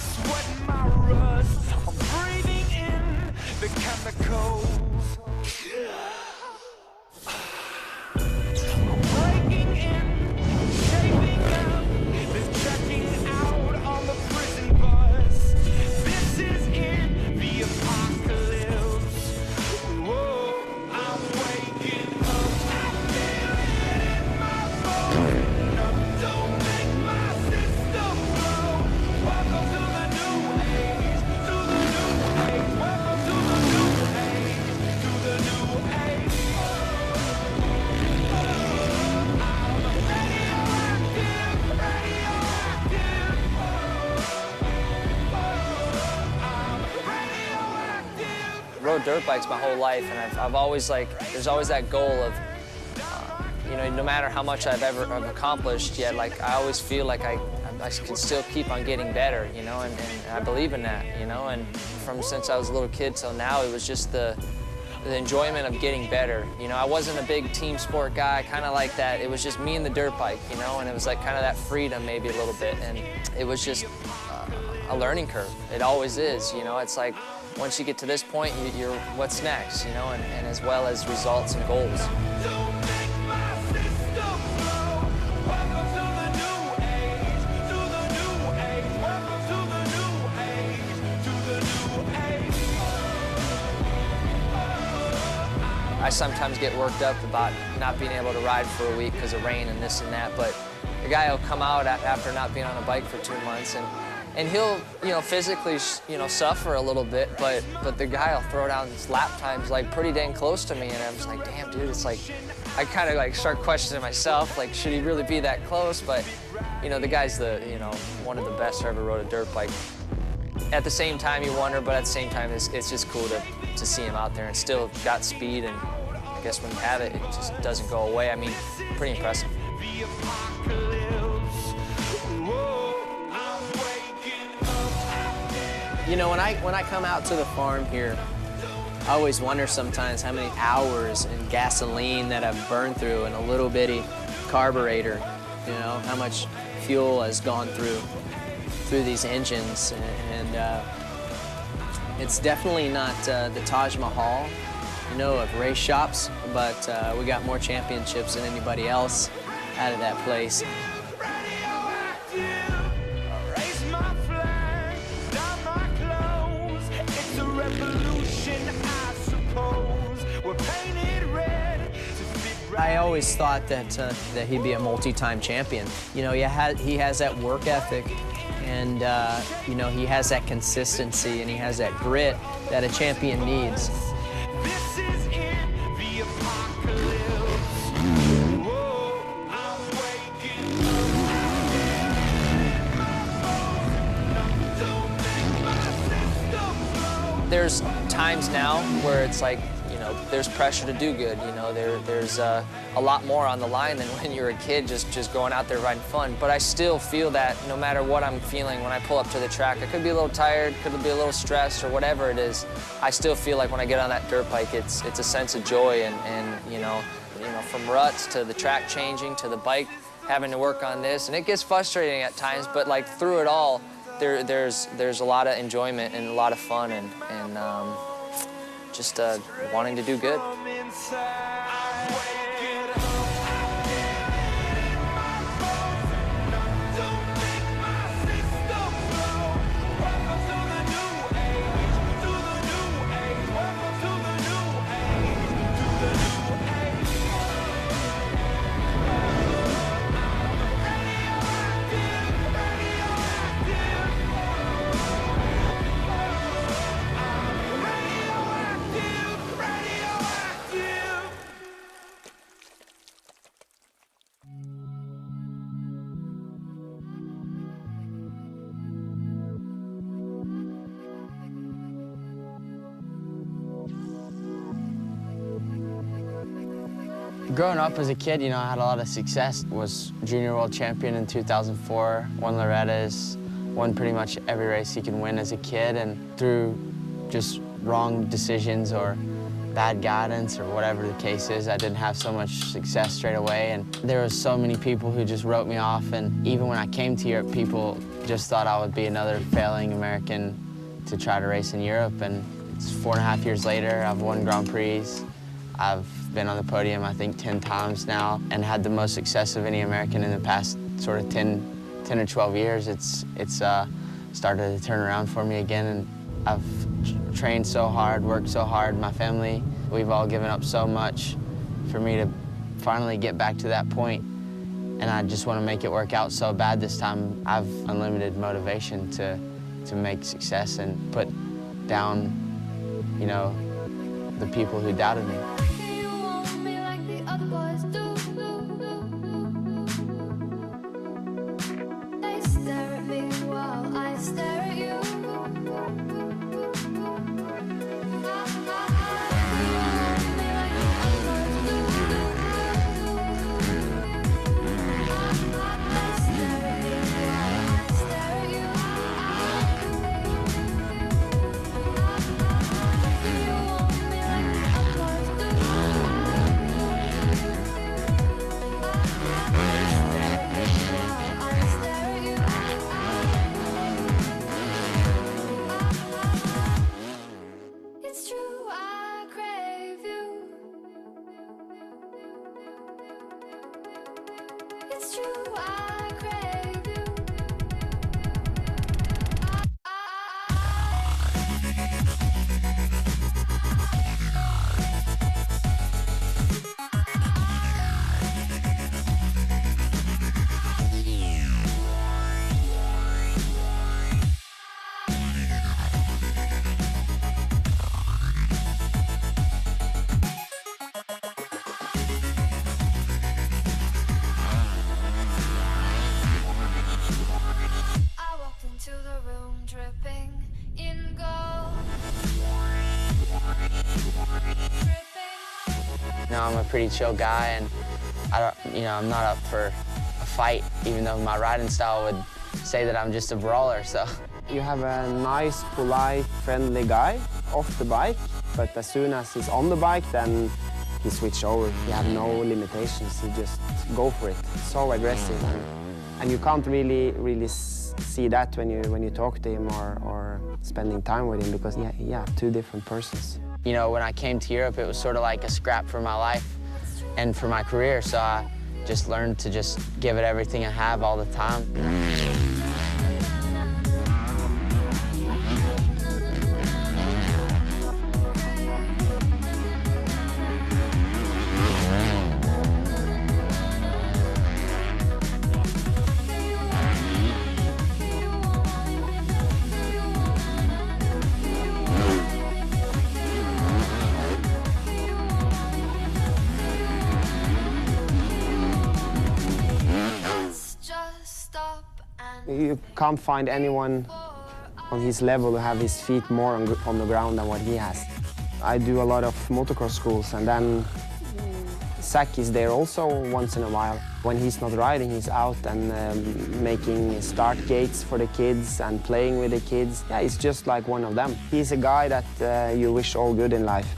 sweat and my rust. I'm breathing in the chemicals. I'm breaking in, shaping up, then checking out on the prison bus. This is in the apocalypse. Whoa, I'm waking up. I feel it in my bones. Don't make my system blow. Welcome to the new age, to the new age. Welcome to the new age, to the new age. I'm radioactive, radioactive. I'm radioactive. Rode dirt bikes my whole life, and I've always there's always that goal of, you know, no matter how much I've accomplished yet, like I always feel like I can still keep on getting better, you know, and I believe in that, you know, and from since I was a little kid till now, it was just the enjoyment of getting better. You know, I wasn't a big team sport guy, kind of like that. It was just me and the dirt bike, you know, and it was like kind of that freedom maybe a little bit, and it was just a learning curve. It always is, you know. It's like once you get to this point, you're what's next, you know, and as well as results and goals. Don't make my system blow. Welcome to the new age, to the new age. Welcome to the new age, to the new age. I sometimes get worked up about not being able to ride for a week because of rain and this and that, but the guy will come out after not being on a bike for 2 months, and he'll, you know, physically, you know, suffer a little bit, but the guy will throw down his lap times like pretty dang close to me, and I'm just like, damn, dude, it's like, I kind of like start questioning myself, like, should he really be that close? But, you know, the guy's you know, one of the best who ever rode a dirt bike. At the same time, you wonder, but at the same time, it's just cool to see him out there and still got speed, and I guess when you have it, it just doesn't go away. I mean, pretty impressive. The apocalypse. Whoa, I'm waking up. You know, when I come out to the farm here, I always wonder sometimes how many hours in gasoline that I've burned through in a little bitty carburetor. You know, how much fuel has gone through these engines, and it's definitely not the Taj Mahal, you know, of race shops, but we got more championships than anybody else out of that place. Raise my flag, down my clothes. It's a revolution, I suppose. We're painted red to fit right. I always thought that he'd be a multi-time champion. You know, he has that work ethic, and you know, he has that consistency, and he has that grit that a champion needs. This is in the apocalypse. Whoa, I'm waking up. Don't make my system blow. There's times now where it's like, you know, there's pressure to do good, you know, there's a lot more on the line than when you're a kid just going out there riding fun. But I still feel that no matter what I'm feeling when I pull up to the track, I could be a little tired, could be a little stressed, or whatever it is, I still feel like when I get on that dirt bike, it's a sense of joy, and you know, from ruts to the track changing to the bike having to work on this, and it gets frustrating at times, but like through it all, there's a lot of enjoyment and a lot of fun, and just wanting to do good. From inside. I'm waking up. Don't make my system blow. Welcome to the new age, to the new age. Welcome to the new age, to the new age. I'm radioactive, radioactive. I'm radioactive, radioactive. Growing up as a kid, you know, I had a lot of success. Was junior world champion in 2004, won Loretta's, won pretty much every race you can win as a kid, and through just wrong decisions or bad guidance or whatever the case is. I didn't have so much success straight away, and there was so many people who just wrote me off, and even when I came to Europe, people just thought I would be another failing American to try to race in Europe, and it's 4.5 years later, I've won Grand Prix. I've been on the podium, I think, 10 times now, and had the most success of any American in the past sort of 10 or 12 years. It's started to turn around for me again, and I've trained so hard, worked so hard. My family, we've all given up so much for me to finally get back to that point, and I just want to make it work out so bad this time. I've unlimited motivation to make success and put down, you know, the people who doubted me. You know, I'm a pretty chill guy, and I'm not up for a fight, even though my riding style would say that I'm just a brawler, so. You have a nice, polite, friendly guy off the bike, but as soon as he's on the bike, then he switches over. He has no limitations, he just go for it. So aggressive, and you can't really see that when you talk to him or spending time with him, because yeah, two different persons. You know, when I came to Europe, it was sort of like a scrap for my life and for my career, so I just learned to just give it everything I have all the time. You can't find anyone on his level who have his feet more on the ground than what he has. I do a lot of motocross schools, and then Zach is there also once in a while. When he's not riding, he's out and making start gates for the kids and playing with the kids. Yeah, he's just like one of them. He's a guy that you wish all good in life,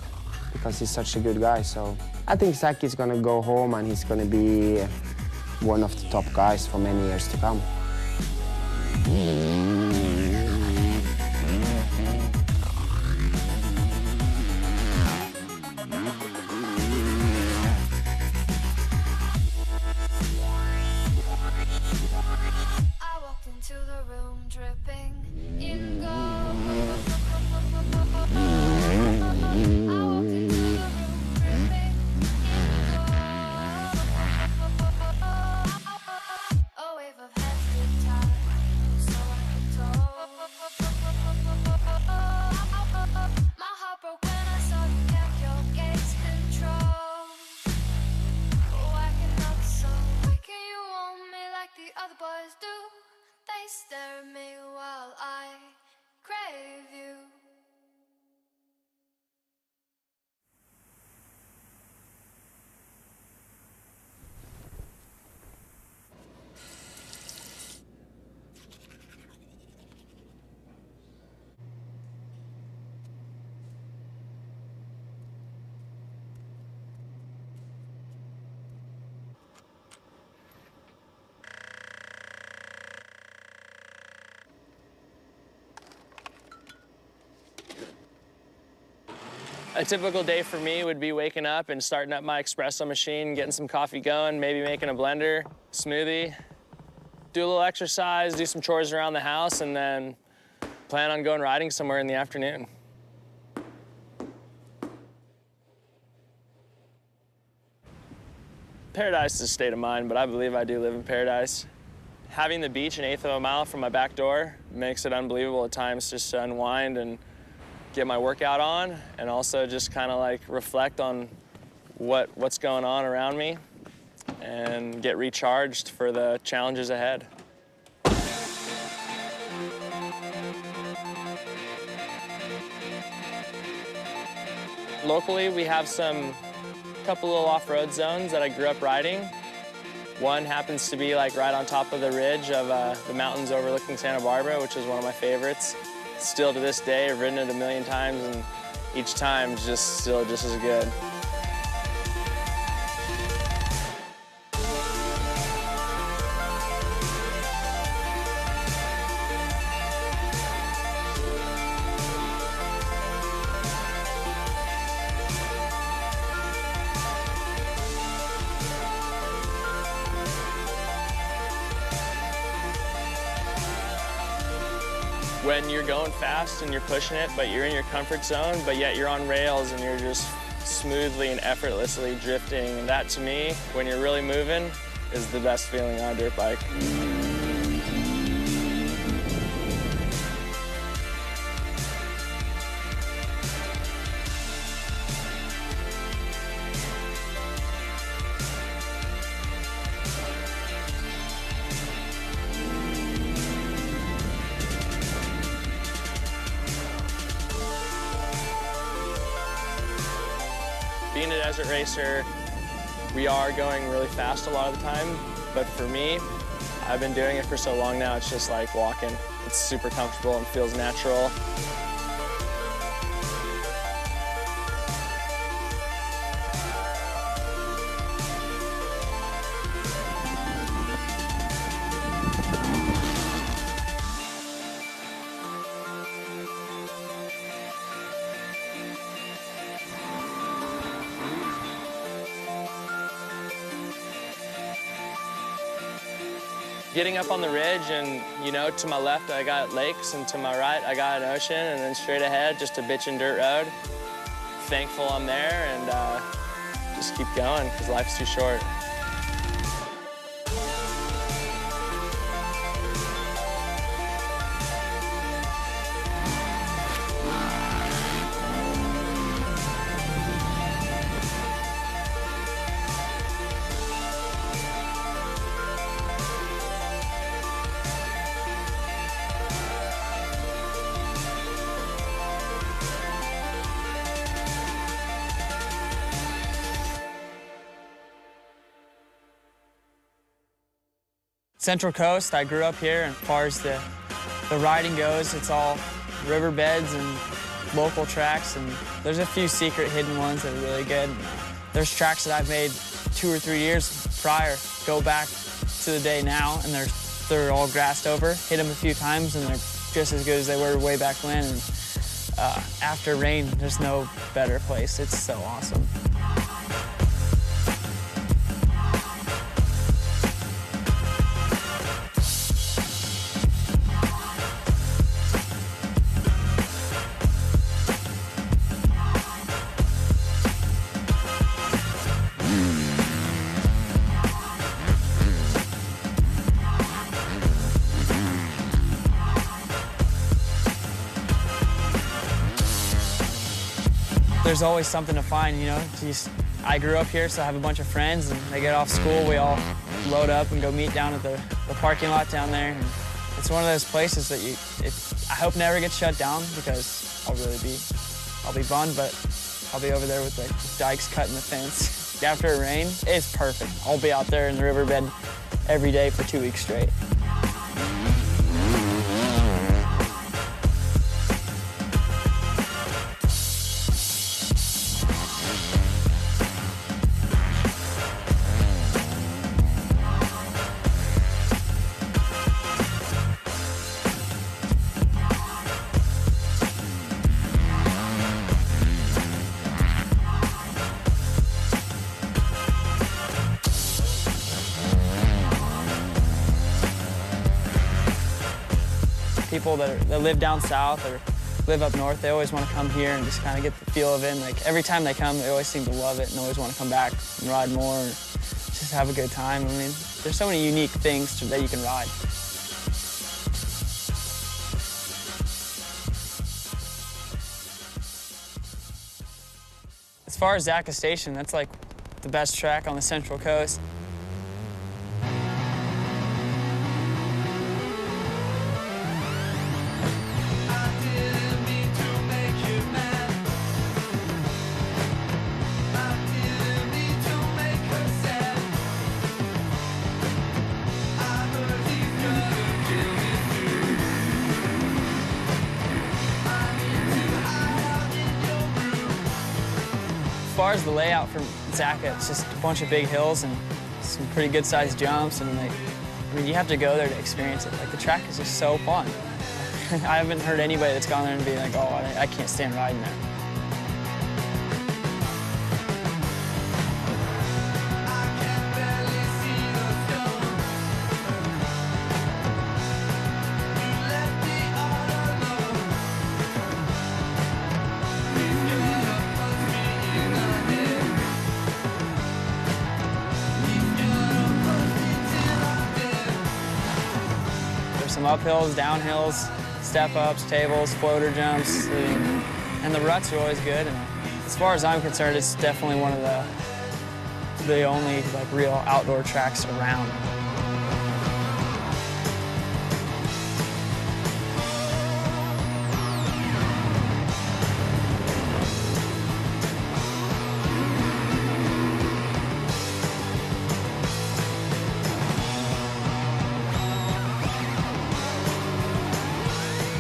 because he's such a good guy. So I think Zach is gonna go home and he's gonna be one of the top guys for many years to come. A typical day for me would be waking up and starting up my espresso machine, getting some coffee going, maybe making a blender, smoothie, do a little exercise, do some chores around the house, and then plan on going riding somewhere in the afternoon. Paradise is a state of mind, but I believe I do live in paradise. Having the beach an eighth of a mile from my back door makes it unbelievable at times just to unwind and get my workout on, and also just kind of like reflect on what's going on around me and get recharged for the challenges ahead. Locally, we have a couple little off-road zones that I grew up riding. One happens to be like right on top of the ridge of the mountains overlooking Santa Barbara, which is one of my favorites. Still to this day, I've ridden it a million times, and each time still just as good. When you're going fast and you're pushing it, but you're in your comfort zone, but yet you're on rails and you're just smoothly and effortlessly drifting. And that, to me, when you're really moving, is the best feeling on a dirt bike. Being a desert racer, we are going really fast a lot of the time, but for me, I've been doing it for so long now, it's just like walking. It's super comfortable and feels natural. Getting up on the ridge and, to my left I got lakes and to my right I got an ocean, and then straight ahead just a bitchin' dirt road. Thankful I'm there, and just keep going because life's too short. Central Coast, I grew up here, and as far as the riding goes, it's all riverbeds and local tracks, and there's a few secret hidden ones that are really good. There's tracks that I've made 2 or 3 years prior, go back to the day now, and they're all grassed over, hit them a few times, and they're just as good as they were way back when. And after rain, there's no better place. It's so awesome. There's always something to find, I grew up here, so I have a bunch of friends, and they get off school, we all load up and go meet down at the parking lot down there. And it's one of those places that I hope never gets shut down, because I'll be bummed, but I'll be over there with the dikes cutting the fence. After a rain, it's perfect. I'll be out there in the riverbed every day for 2 weeks straight. people that live down south or live up north, they always want to come here and just kind of get the feel of it. And like every time they come, they always seem to love it and always want to come back and ride more and just have a good time. I mean, there's so many unique things that you can ride. As far as Zaca Station, that's like the best track on the Central Coast. As far as the layout from Zaca, it's just a bunch of big hills and some pretty good-sized jumps, and like, I mean, you have to go there to experience it. Like, the track is just so fun. I haven't heard anybody that's gone there and be like, oh, I can't stand riding there. Some uphills, downhills, step-ups, tables, floater jumps, and the ruts are always good. And as far as I'm concerned, it's definitely one of the only like real outdoor tracks around.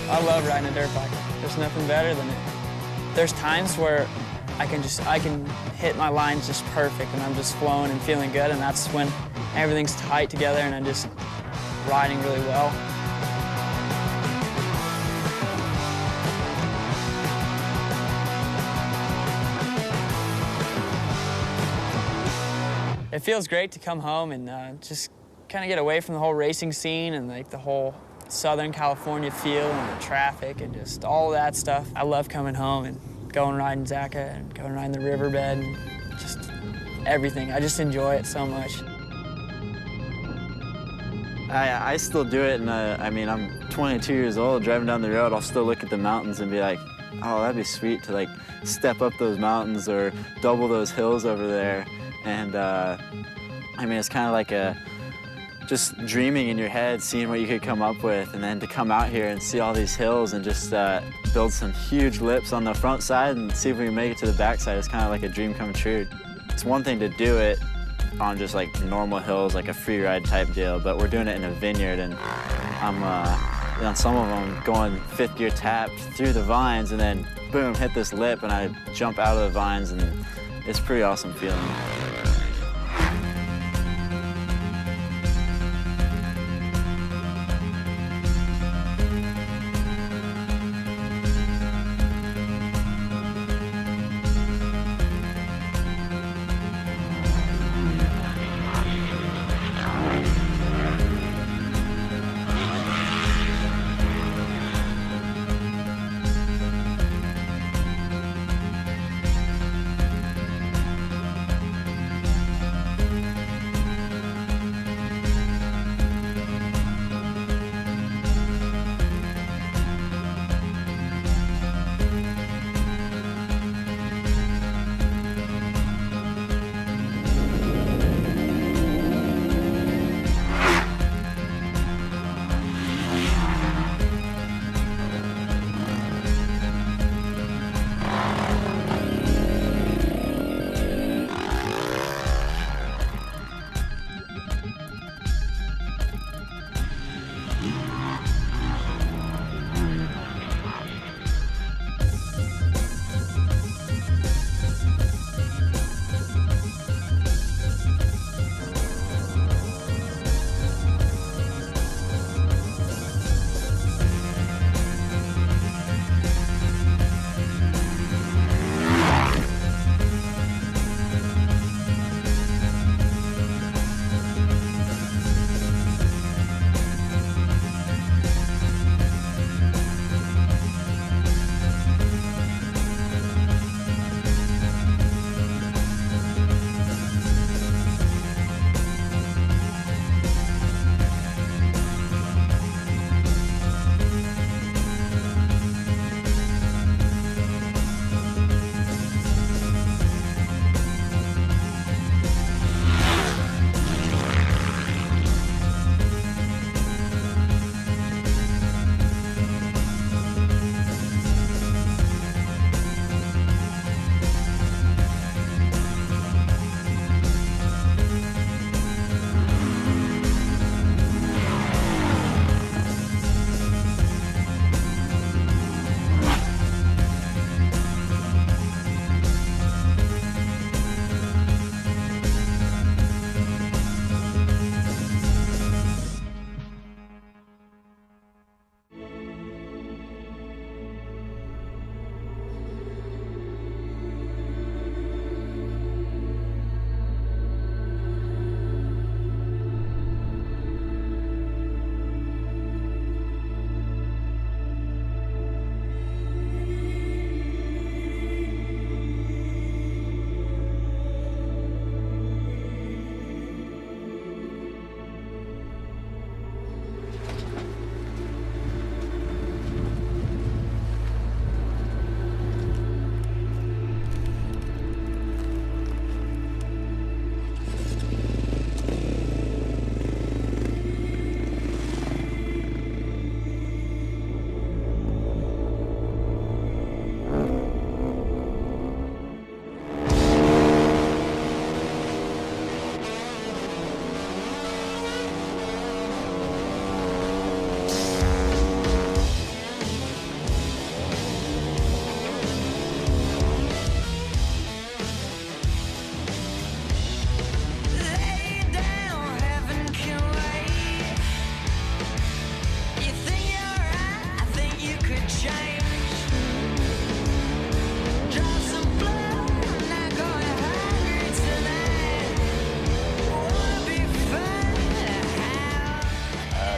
I love riding a dirt bike. There's nothing better than it. There's times where I can hit my lines just perfect and I'm just flowing and feeling good, and that's when everything's tight together and I'm just riding really well. It feels great to come home and just kind of get away from the whole racing scene and like the whole Southern California feel and the traffic and just all of that stuff. I love coming home and going riding Zaca and going riding the riverbed and just everything. I just enjoy it so much. I still do it, and I mean, I'm 22 years old, driving down the road, I'll still look at the mountains and be like, oh, that'd be sweet to like step up those mountains or double those hills over there. And I mean, it's kind of like just dreaming in your head, seeing what you could come up with, and then to come out here and see all these hills and just build some huge lips on the front side and see if we can make it to the back side. It's kind of like a dream come true. It's one thing to do it on just like normal hills, like a free ride type deal, but we're doing it in a vineyard, and I'm on some of them going fifth gear tapped through the vines and then boom, hit this lip and I jump out of the vines, and it's a pretty awesome feeling.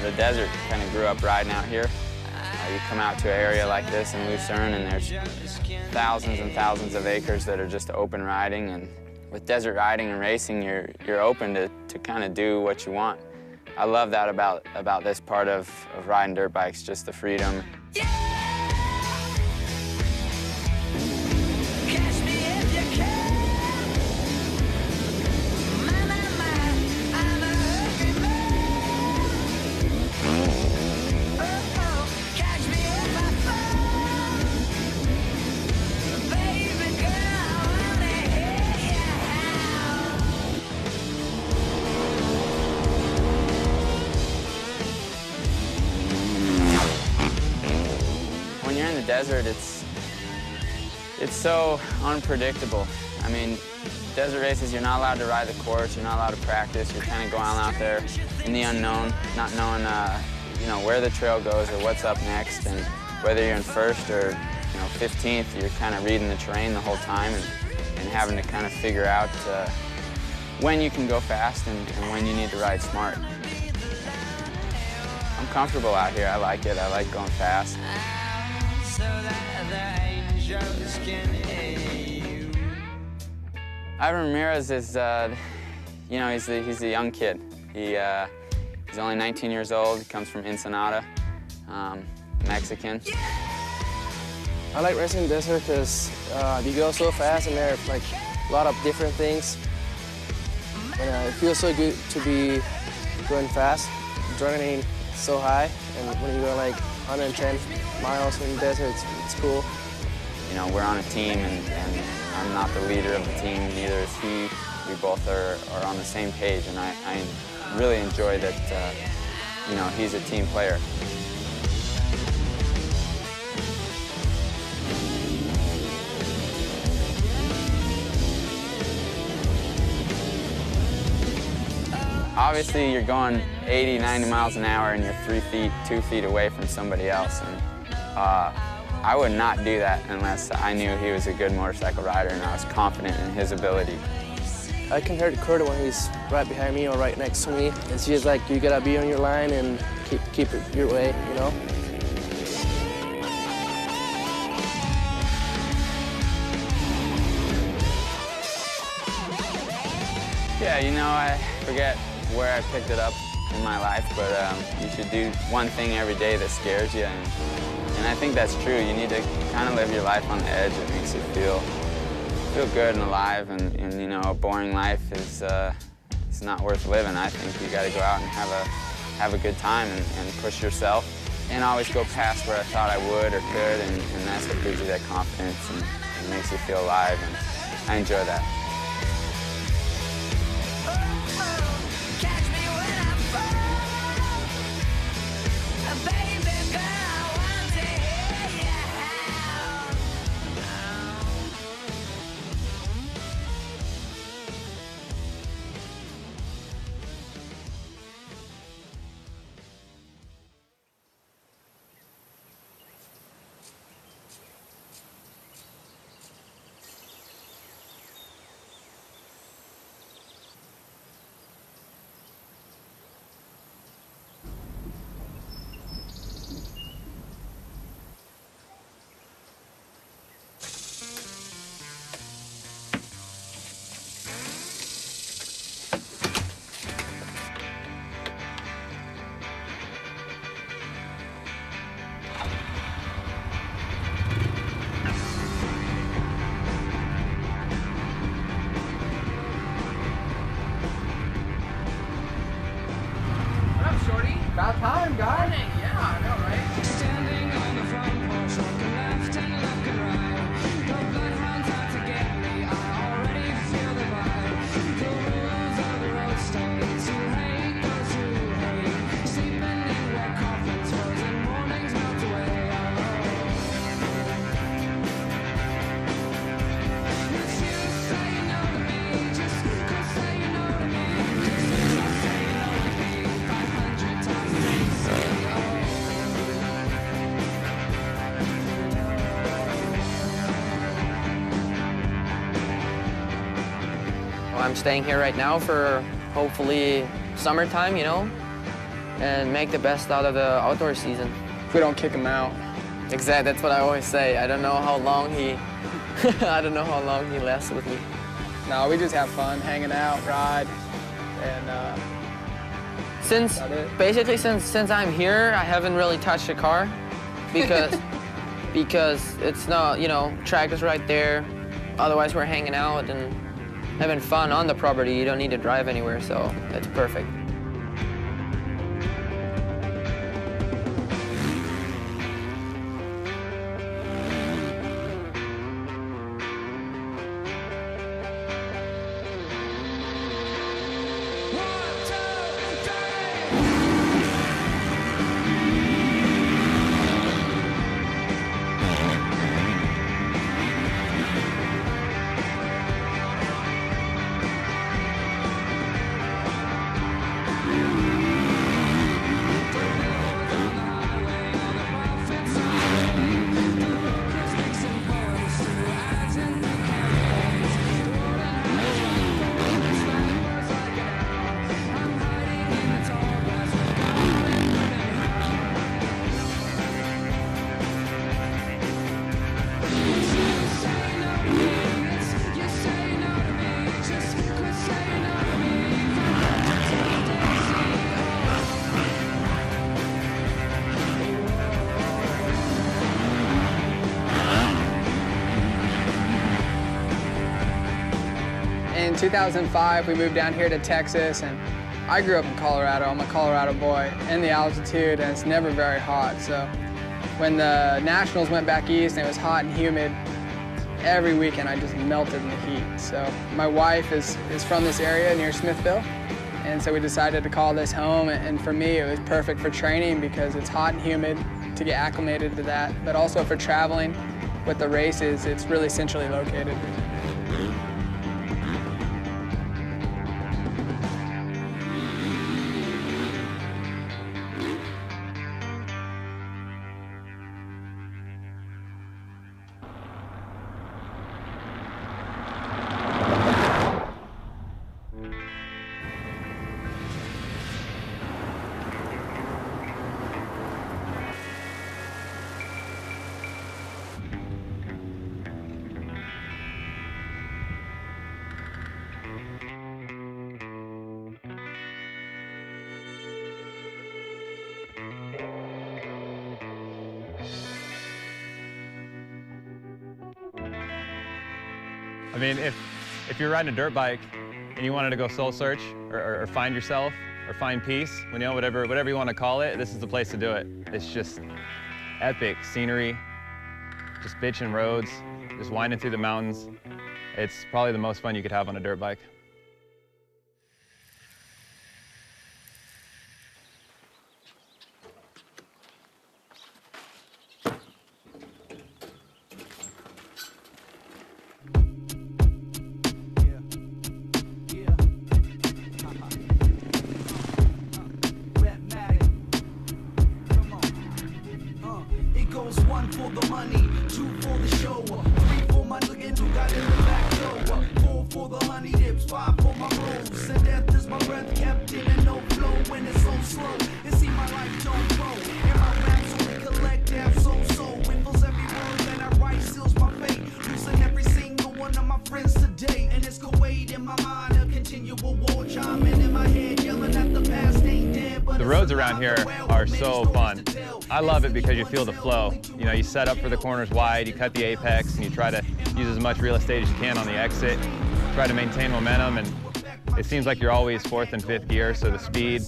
the desert. Kind of grew up riding out here. You come out to an area like this in Lucerne and there's thousands and thousands of acres that are just open riding, and with desert riding and racing, you're open to kind of do what you want. I love that about this part of riding dirt bikes, just the freedom. When you're in the desert, it's so unpredictable. I mean, desert races, you're not allowed to ride the course, you're not allowed to practice. You're kind of going out there in the unknown, not knowing, you know, where the trail goes or what's up next, and whether you're in first or 15th, you're kind of reading the terrain the whole time and having to kind of figure out when you can go fast and when you need to ride smart. I'm comfortable out here. I like it. I like going fast. Ivan Ramirez is, you know, he's a young kid. He's only 19 years old. He comes from Ensenada, Mexican. I like racing in the desert because you go so fast and there are like a lot of different things. And it feels so good to be going fast. Adrenaline so high, and when you go like 110 miles in the desert, it's cool. You know, we're on a team, and I'm not the leader of the team, neither is he. We both are on the same page, and I really enjoy that, you know, he's a team player. Obviously, you're going 80, 90 miles an hour and you're 2 feet away from somebody else. And I would not do that unless I knew he was a good motorcycle rider and I was confident in his ability. I can hear Kurt when he's right behind me or right next to me. It's just like you gotta be on your line and keep it your way, you know? Yeah, you know, I forget where I picked it up in my life, but you should do one thing every day that scares you, and I think that's true. You need to kind of live your life on the edge. It makes you feel good and alive, and you know, a boring life is it's not worth living. I think you got to go out and have a good time and push yourself, and always go past where I thought I would or could, and that's what gives you that confidence and makes you feel alive, and I enjoy that. About time, guys. Yeah, I know, right? Standing on the front porch, looking left and looking right. The bloodhounds out to get me, I already feel the vibe. The rules of the road stay to hate those who hate. Sleeping in wet coffins, frozen mornings melt away. It's you say you know to me, just cause say you know to me. Just say you know to me, 500 times a day. Well, I'm staying here right now for hopefully summertime, you know. and make the best out of the outdoor season. If we don't kick him out. Exactly, that's what I always say. I don't know how long he, I don't know how long he lasts with me. No, we just have fun, hanging out, ride, and Basically since I'm here, I haven't really touched a car because it's not, you know, track is right there. Otherwise, we're hanging out and having fun on the property. You don't need to drive anywhere, so it's perfect. In 2005, we moved down here to Texas, and I grew up in Colorado. I'm a Colorado boy, and the altitude, and it's never very hot. So when the Nationals went back east and it was hot and humid, every weekend I just melted in the heat. So my wife is from this area near Smithville, and so we decided to call this home. And for me, it was perfect for training because it's hot and humid to get acclimated to that, but also for traveling with the races, it's really centrally located. I mean, if you're riding a dirt bike and you wanted to go soul search or find yourself or find peace, you know, whatever you want to call it, this is the place to do it. It's just epic scenery, just bitchin' roads, just winding through the mountains. It's probably the most fun you could have on a dirt bike. One for the money, two for the show, three for my niggas who got in the back door, four for the honey dips, five for my rolls, and death is my breath kept in and no flow when it's so slow. You see my life don't grow, and my raps only collect that so. It fills every word that I write, seals my fate, losing every single one of my friends today, and it's Kuwait in my mind, a continual war chiming in my head, yelling at the past ain't dead. The roads around here are so fun. I love it because you feel the flow. You know, you set up for the corners wide, you cut the apex, and you try to use as much real estate as you can on the exit, try to maintain momentum, and it seems like you're always fourth and fifth gear, so the speed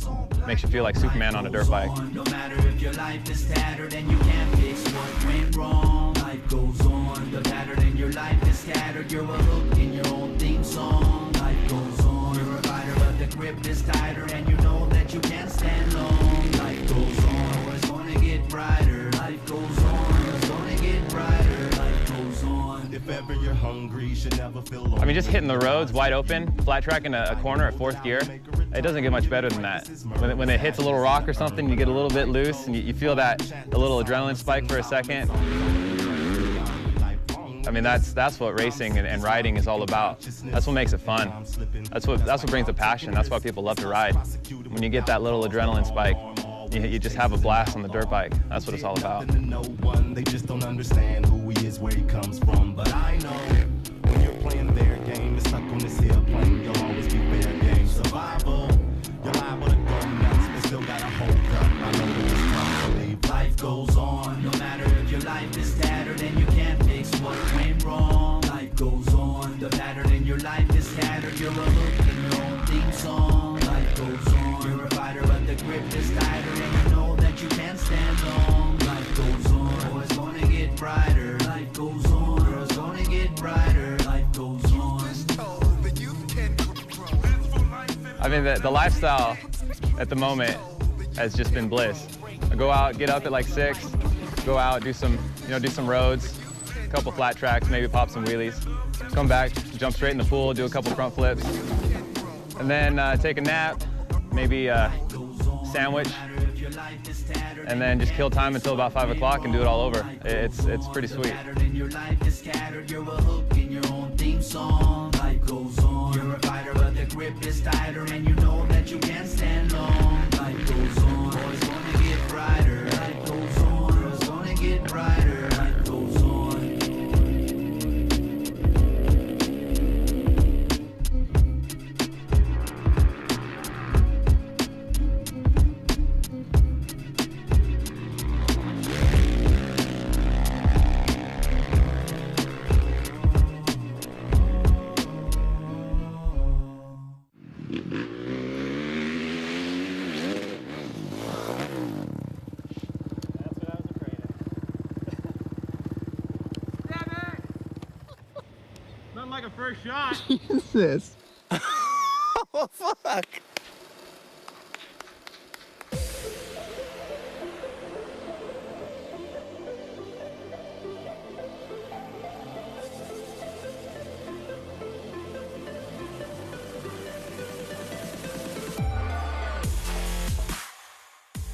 makes you feel like Superman on a dirt bike. No matter if your life is tattered and you can't fix what went wrong, life goes on. The pattern in your life is scattered, you're a hook in your own theme song. Life goes on, you're a fighter, but the grip is tighter, and you know that you can't stand long. Life goes on, it's gonna get brighter. Life goes on, it's gonna get brighter. Life goes on. If ever you're hungry, you should never feel lonely. I mean, just hitting the roads wide open, flat tracking a corner at fourth gear, it doesn't get much better than that. When it hits a little rock or something, you get a little bit loose, and you feel a little adrenaline spike for a second. I mean, that's what racing and riding is all about. That's what makes it fun. That's what brings the passion. That's why people love to ride. When you get that little adrenaline spike. you just have a blast on the dirt bike. That's what it's all about. No one, they just don't understand who he is, where he comes from. But I know when you're playing their game, it's stuck on this hill plane, you'll always be fair game. Survival, you're liable to go nuts, but still gotta hold up. I know that it's time to leave. Life goes on, no matter if your life is tattered and you can't fix what went wrong. Life goes on, the pattern in your life is tattered. You're a hook in your own theme song. Life goes on, you're a fighter, but the grip is tighter, and you know that you can't stand long. Life goes on, oh, it's gonna get brighter. Life goes on, girl, it's gonna get brighter. Life goes on. I mean, the lifestyle at the moment has just been bliss. I go out, get up at like 6, go out, do some roads, a couple flat tracks, maybe pop some wheelies, come back, jump straight in the pool, do a couple front flips, and then take a nap, maybe a sandwich, and then just kill time until about 5 o'clock and do it all over. It's pretty sweet. Life goes on, you're a fighter, but the grip is tighter, and you know that you can't stand long. Life goes on, oh, it's gonna get brighter. Life goes on, oh, it's gonna get brighter. Life goes on. Nothing like a first shot. Jesus. Oh, fuck.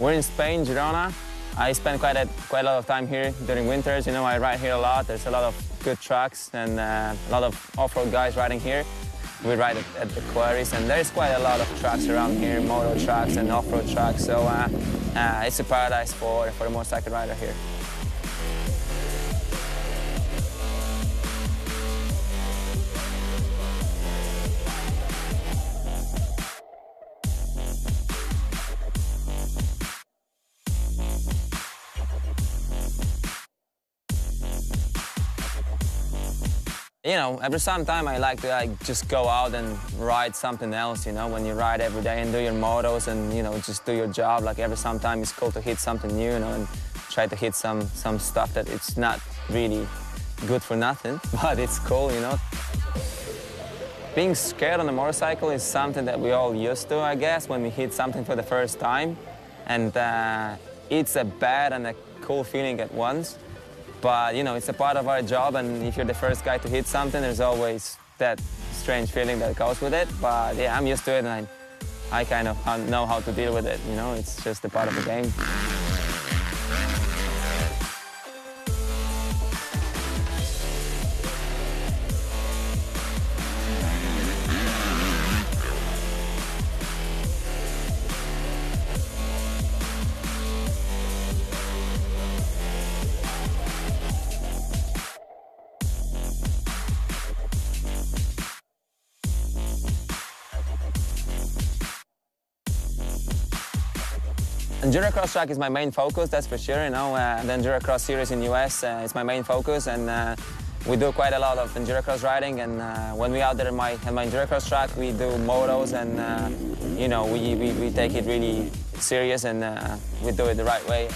We're in Spain, Girona. I spend quite a lot of time here during winters. You know, I ride here a lot. There's a lot of good tracks and a lot of off-road guys riding here. We ride at the quarries, and there's quite a lot of tracks around here, moto tracks and off-road tracks. So it's a paradise for a motorcycle rider here. You know, every sometime I like to just go out and ride something else, you know, when you ride every day and do your motos and, you know, just do your job. Like every sometime it's cool to hit something new, you know, and try to hit some stuff that it's not really good for nothing, but it's cool, you know. Being scared on a motorcycle is something that we all used to, I guess, when we hit something for the first time. And it's a bad and a cool feeling at once. But, you know, it's a part of our job, and if you're the first guy to hit something, there's always that strange feeling that goes with it. But, yeah, I'm used to it, and I kind of know how to deal with it, you know? It's just a part of the game. Endurocross track is my main focus, that's for sure. You know, the Endurocross series in US is my main focus, and we do quite a lot of Endurocross riding. And when we're out there at my Endurocross track, we do motos, and you know, we take it really serious, and we do it the right way.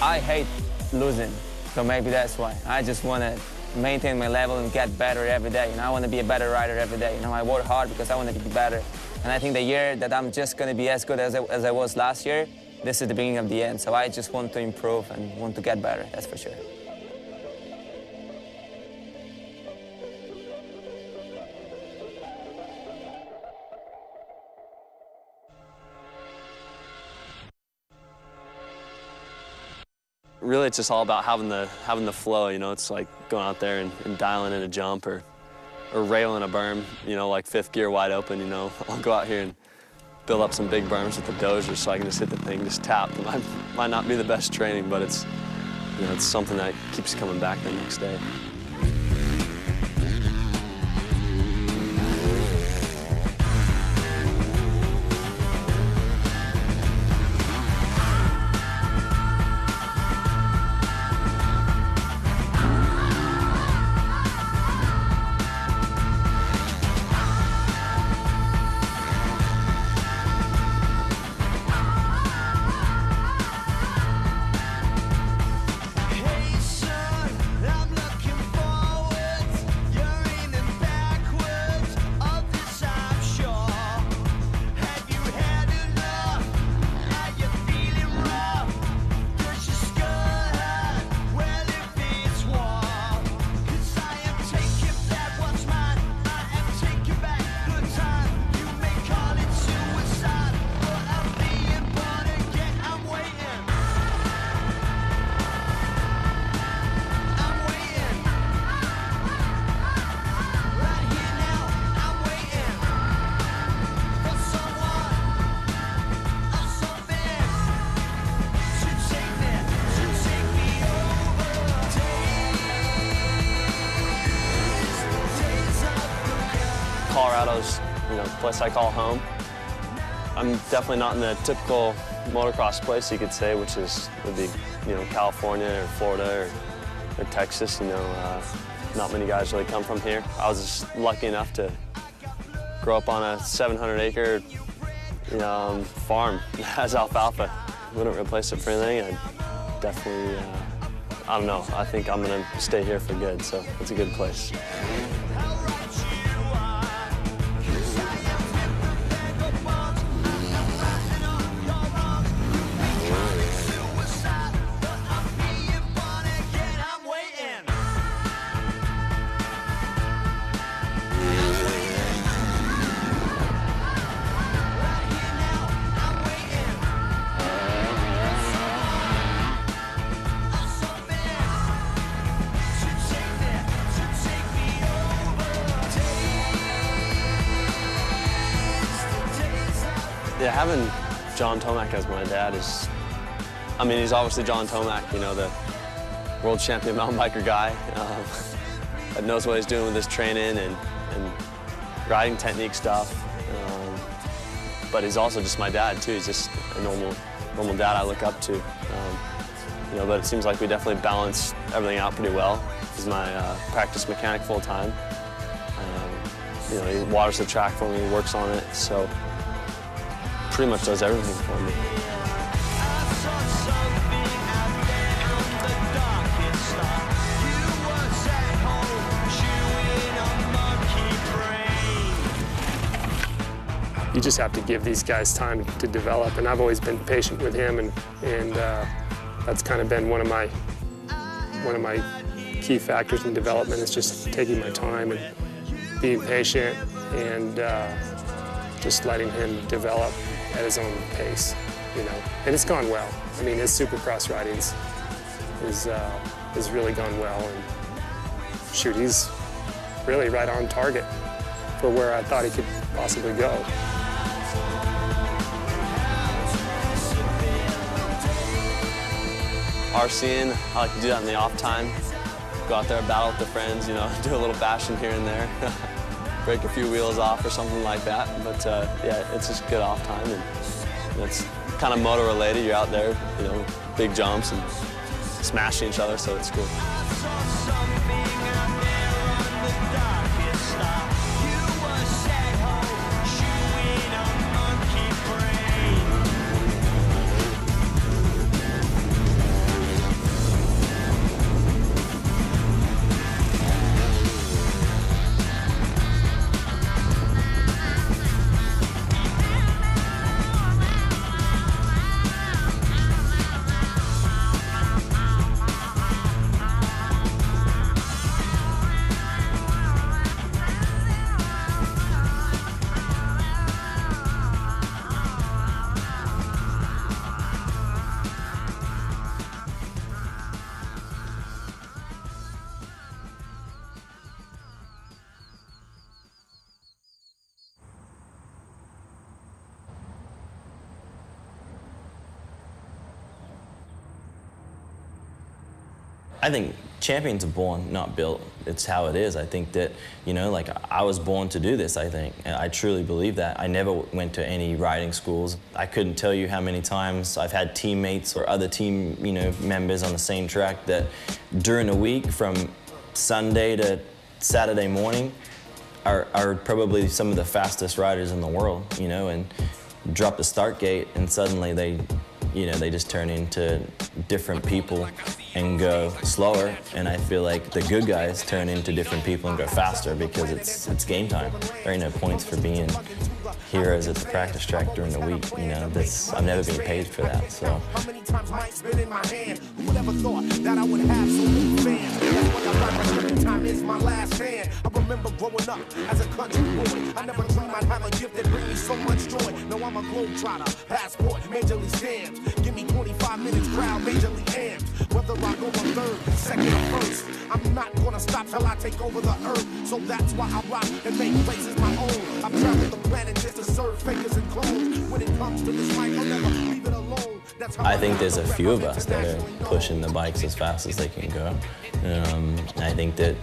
I hate losing, so maybe that's why. I just want to maintain my level and get better every day. You know, I want to be a better rider every day. You know, I work hard because I want to be better. And I think the year that I'm just going to be as good as I was last year, this is the beginning of the end. So I just want to improve and want to get better, that's for sure. Really, it's just all about having the flow, you know. It's like going out there and dialing in a jump or railing a berm, you know, like fifth gear wide open, you know. I'll go out here and build up some big berms with the dozer so I can just hit the thing, just tap. It might not be the best training, but it's, you know, it's something that keeps coming back the next day. Colorado's, you know, the place I call home. I'm definitely not in the typical motocross place, you could say, which would be, you know, California or Florida or Texas. You know, not many guys really come from here. I was just lucky enough to grow up on a 700-acre farm as alfalfa. Wouldn't replace it for anything. I definitely, I don't know. I think I'm gonna stay here for good. So it's a good place. Yeah, having John Tomac as my dad is, I mean, he's obviously John Tomac, you know, the world champion mountain biker guy that knows what he's doing with his training and riding technique stuff. But he's also just my dad, too. He's just a normal dad I look up to. You know, but it seems like we definitely balance everything out pretty well. He's my practice mechanic full time. You know, he waters the track for me, he works on it, so pretty much does everything for me. You just have to give these guys time to develop, and I've always been patient with him, and that's kind of been one of my key factors in development, is just taking my time and being patient and just letting him develop at his own pace, you know. And it's gone well. I mean, his supercross riding has really gone well, and shoot, he's really right on target for where I thought he could possibly go. RCing, I like to do that in the off time. Go out there, battle with the friends, you know, do a little bashing here and there. Break a few wheels off or something like that. But yeah, it's just good off time, and it's kind of moto related. You're out there, you know, big jumps and smashing each other, so it's cool. I think champions are born, not built. It's how it is. I think that, you know, like I was born to do this, I think. And I truly believe that. I never went to any riding schools. I couldn't tell you how many times I've had teammates or other team, you know, members on the same track that during a week from Sunday to Saturday morning are probably some of the fastest riders in the world, you know, and drop the start gate and suddenly they, you know, they just turn into different people and go slower. And I feel like the good guys turn into different people and go faster because it's game time. There ain't no points for being heroes at the practice track during the week. You know, I'm never being paid for that. So. How many times might's been in my hand? Who would ever thought that I would have so many fans? That's what I ride, but every time is my last stand. I remember growing up as a country boy. I never dreamed I'd have a gift that bring me so much joy. Now I'm a globetrotter, passport, majorly stamped. Give me 25 minutes, crowd majorly amped. Whether I go on third, second, or first, I'm not gonna stop till I take over the earth. So that's why I rock and make places my own. I've traveled the planet just to serve fakers and clones. When it comes to this mic, I'll never leave it alone. That's how I think there's a few of us that are pushing the bikes as fast as they can go. I think that,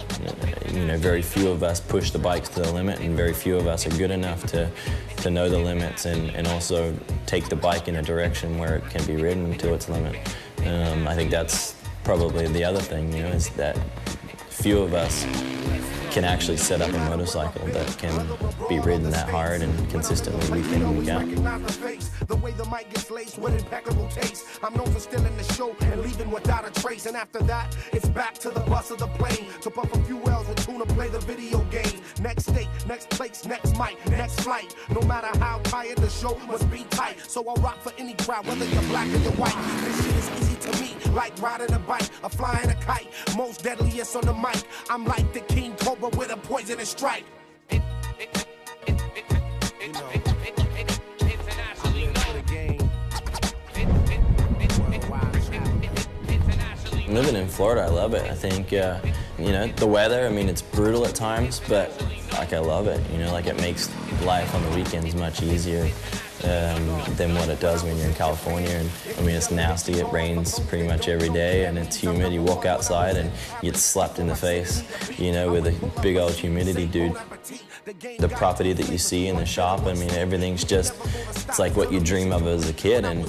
you know, very few of us push the bikes to the limit, and very few of us are good enough to know the limits and also take the bike in a direction where it can be ridden to its limit. I think that's probably the other thing, you know, is that few of us can actually set up a motorcycle that can be ridden that hard and consistently week in and week out. The way the mic gets laced with impeccable taste. I'm known for stealing the show and leaving without a trace. And after that, it's back to the bus of the plane to puff a few L's with tune to play the video game. Next state, next place, next mic, next flight. No matter how tired, the show must be tight. So I'll rock for any crowd, whether you're black or you're white. This shit is easy to me, like riding a bike or flying a kite. Most deadliest on the mic. I'm like the king cobra with a poisonous strike. Living in Florida, I love it. I think, you know, the weather, I mean, it's brutal at times, but like I love it. You know, like it makes life on the weekends much easier than what it does when you're in California. And I mean, it's nasty. It rains pretty much every day, and it's humid. You walk outside and you get slapped in the face, you know, with a big old humidity, dude. The property that you see in the shop, I mean, everything's just, it's like what you dream of as a kid, and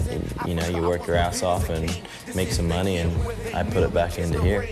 you know, you work your ass off and make some money, and I put it back into here.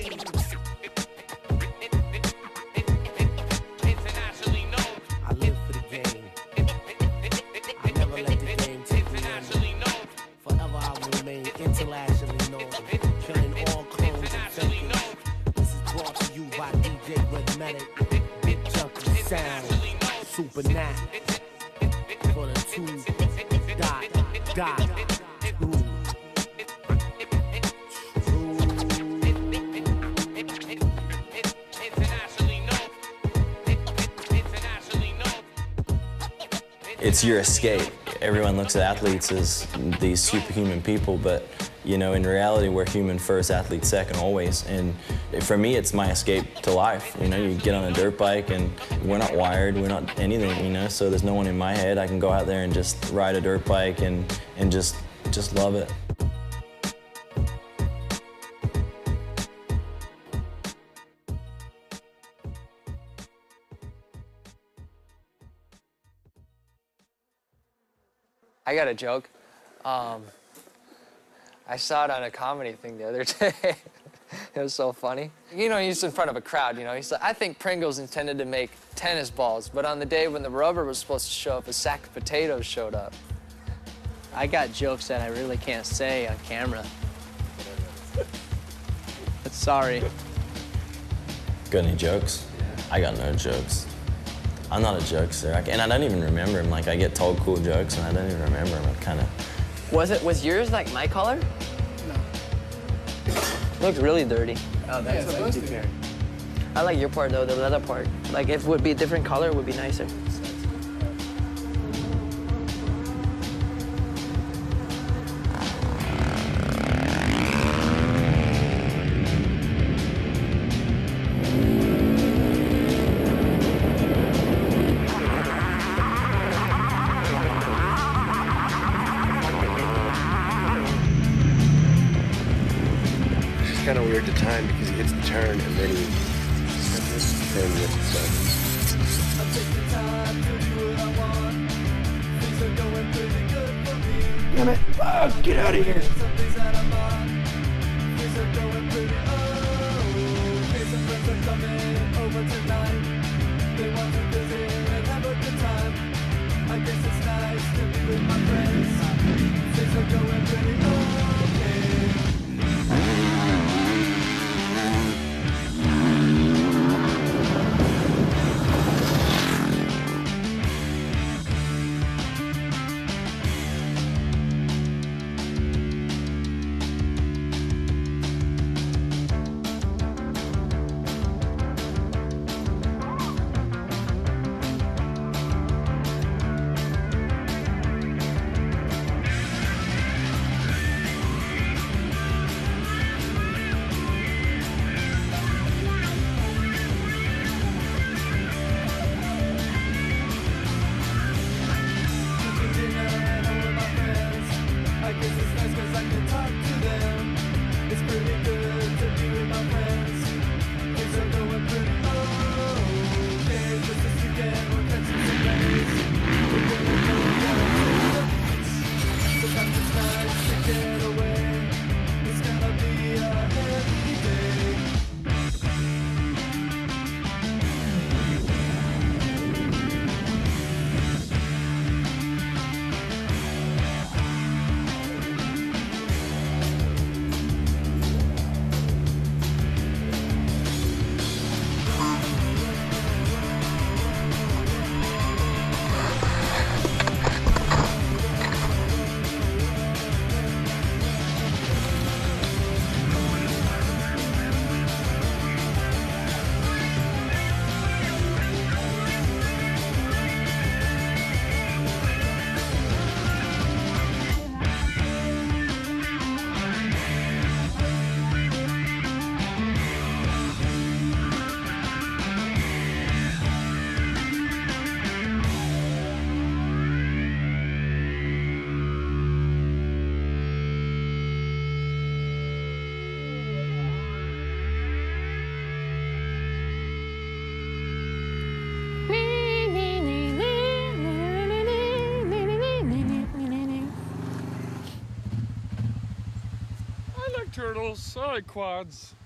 It's your escape. Everyone looks at athletes as these superhuman people, but you know, in reality, we're human first, athlete second, always. And for me, it's my escape to life. You know, you get on a dirt bike, and we're not wired, we're not anything, you know. So there's no one in my head. I can go out there and just ride a dirt bike and just love it. I got a joke. I saw it on a comedy thing the other day. It was so funny. You know, he's in front of a crowd, you know. He said, I think Pringles intended to make tennis balls, but on the day when the rubber was supposed to show up, a sack of potatoes showed up. I got jokes that I really can't say on camera. But sorry. Got any jokes? I got no jokes. I'm not a jokester, and I don't even remember them. Like, I get told cool jokes, and I don't even remember them. I kind of... Was yours like my color? No. It looks really dirty. Oh, that's what I do. I like your part, though, the leather part. Like, if it would be a different color, it would be nicer. kind of weird to time because he hits the turn and then he with the sun. Damn it! Oh, get out of here! Turtles, I like quads.